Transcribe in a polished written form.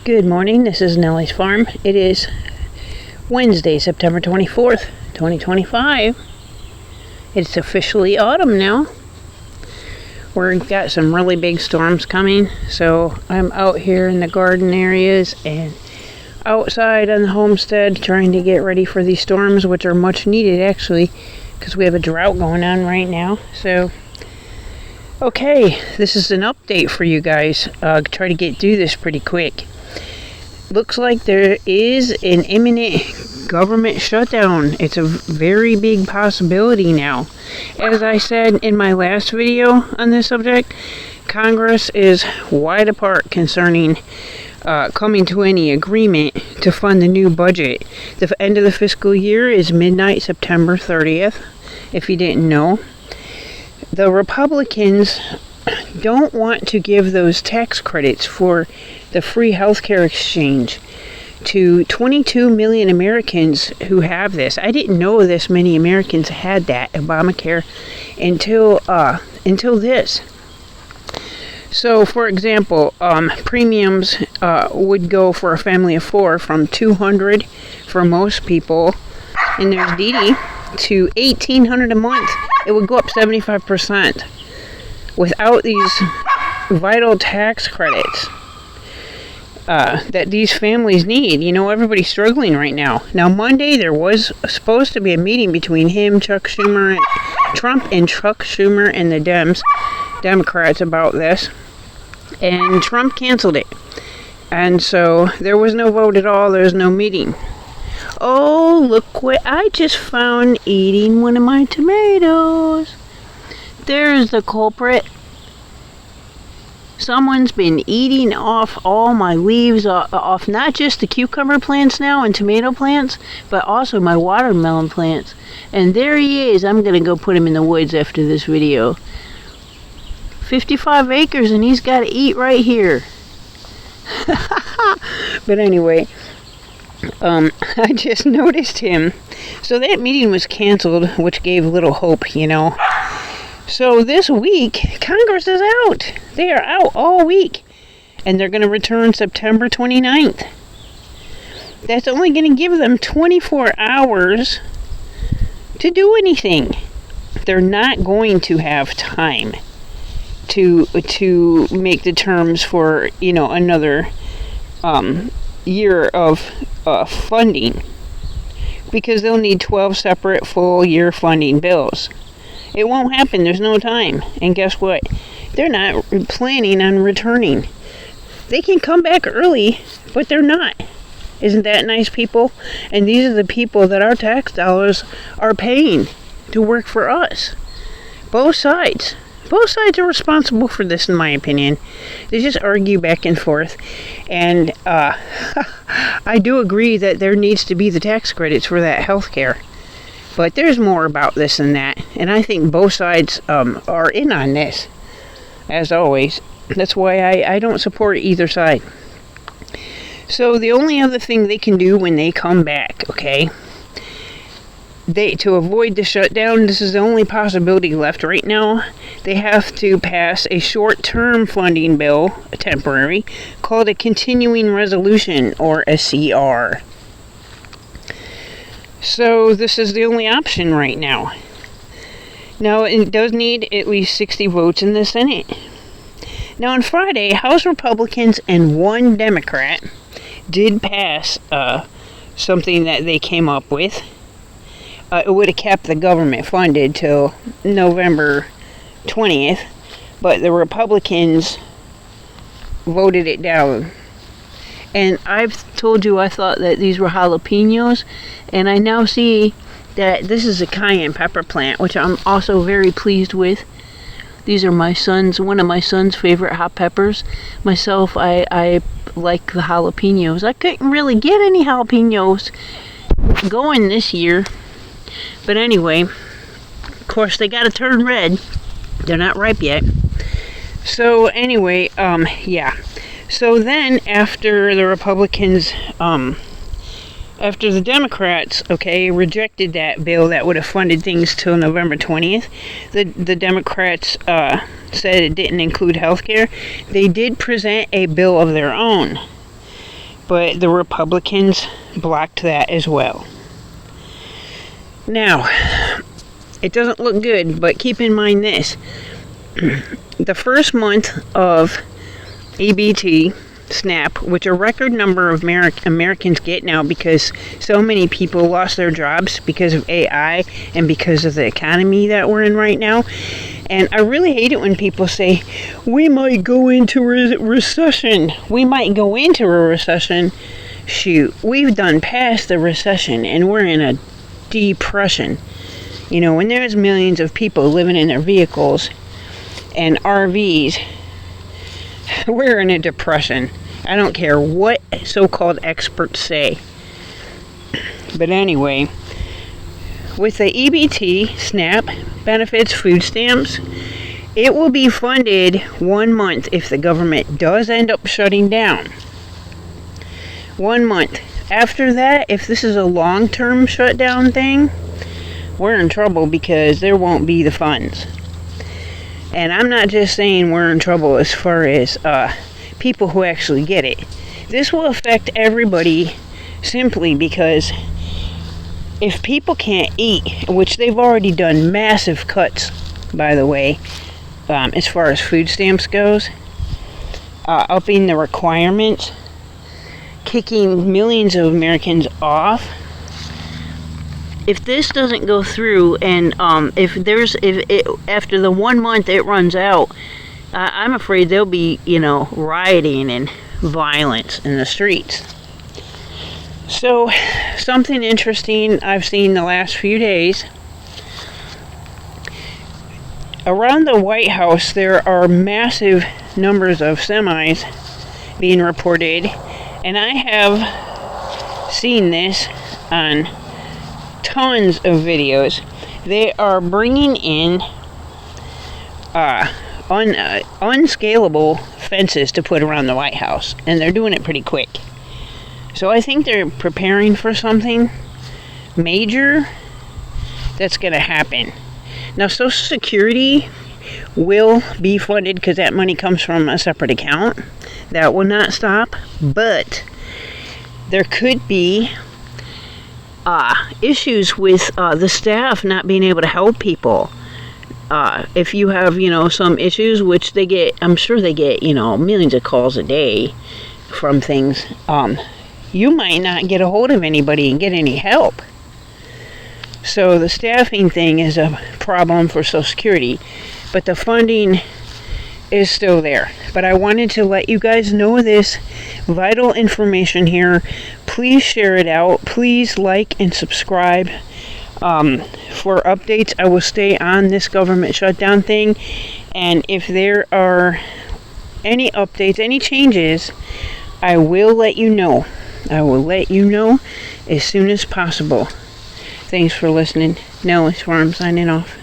Good morning, this is Nellie's Farm. It is Wednesday, September 24th, 2025. It's officially autumn now. We've got some really big storms coming, so I'm out here in the garden areas and outside on the homestead trying to get ready for these storms, which are much needed actually, because we have a drought going on right now. So, okay, this is an update for you guys. Try to get through this pretty quick. Looks like there is an imminent government shutdown. It's a very big possibility now. As I said in my last video on this subject, Congress is wide apart concerning coming to any agreement to fund the new budget. The end of the fiscal year is midnight, September 30th, if you didn't know. The Republicans don't want to give those tax credits for the free healthcare exchange to 22 million Americans who have this. I didn't know this many Americans had that Obamacare until this. So, for example, premiums would go for a family of four from $200 for most people, and there's Dee, to $1,800 a month. It would go up 75% without these vital tax credits that these families need. You know, everybody's struggling right now. Now, Monday there was supposed to be a meeting between Trump and Chuck Schumer and the Democrats about this, and Trump canceled it. And so there was no vote at all. There's no meeting. Oh, look what I just found eating one of my tomatoes. There's the culprit. Someone's been eating off all my leaves, off not just the cucumber plants now and tomato plants, but also my watermelon plants. And there he is. I'm going to go put him in the woods after this video. 55 acres and he's got to eat right here. But anyway, I just noticed him. So that meeting was canceled, which gave little hope, you know. So this week, Congress is out. They are out all week. And they're going to return September 29th. That's only going to give them 24 hours to do anything. They're not going to have time to make the terms for, you know, another year of funding. Because they'll need 12 separate full year funding bills. It won't happen. There's no time. And guess what? They're not planning on returning. They can come back early, but they're not. Isn't that nice, people? And these are the people that our tax dollars are paying to work for us. Both sides. Both sides are responsible for this, in my opinion. They just argue back and forth. And I do agree that there needs to be the tax credits for that health care. But there's more about this than that, and I think both sides are in on this, as always. That's why I don't support either side. So the only other thing they can do when they come back, okay, to avoid the shutdown, this is the only possibility left right now. They have to pass a short-term funding bill, a temporary, called a continuing resolution, or a CR. So this is the only option right now. Now, it does need at least 60 votes in the Senate. Now, on Friday, House Republicans and one Democrat did pass something that they came up with. It would have kept the government funded till November 20th, but the Republicans voted it down. And I've told you I thought that these were jalapenos, and I now see that this is a cayenne pepper plant, which I'm also very pleased with. These are one of my son's favorite hot peppers. Myself, I like the jalapenos. I couldn't really get any jalapenos going this year. But anyway, of course, they got to turn red. They're not ripe yet. So anyway, yeah. So then, after the Republicans, after the Democrats, rejected that bill that would have funded things till November 20th, the Democrats said it didn't include health care. They did present a bill of their own. but the Republicans blocked that as well. Now, it doesn't look good, but keep in mind this. The first month of EBT, SNAP, which a record number of Americans get now because so many people lost their jobs because of AI and because of the economy that we're in right now. And I really hate it when people say, we might go into a recession. We might go into a recession. Shoot, we've done past the recession and we're in a depression. You know, when there's millions of people living in their vehicles and RVs, we're in a depression. I don't care what so-called experts say. But anyway, with the EBT, SNAP, benefits, food stamps, it will be funded 1 month if the government does end up shutting down. 1 month. After that, if this is a long-term shutdown thing, we're in trouble because there won't be the funds. And I'm not just saying we're in trouble as far as people who actually get it. This will affect everybody simply because if people can't eat, which they've already done massive cuts, by the way, as far as food stamps goes, upping the requirements, kicking millions of Americans off. If this doesn't go through, and if after the 1 month it runs out, I'm afraid there'll be, rioting and violence in the streets. So, something interesting I've seen the last few days. Around the White House, there are massive numbers of semis being reported, and I have seen this on tons of videos. They are bringing in unscalable fences to put around the White House, and they're doing it pretty quick. So I think they're preparing for something major that's going to happen. Now, Social Security will be funded because that money comes from a separate account. That will not stop, but there could be issues with the staff not being able to help people. If you have, some issues, which they get, I'm sure they get, millions of calls a day from things, you might not get a hold of anybody and get any help. So the staffing thing is a problem for Social Security, but the funding is still there. But I wanted to let you guys know this vital information here. Please share it out. Please like and subscribe. For updates, I will stay on this government shutdown thing. And if there are any updates, any changes, I will let you know. I will let you know as soon as possible. Thanks for listening. Nellie Swarm signing off.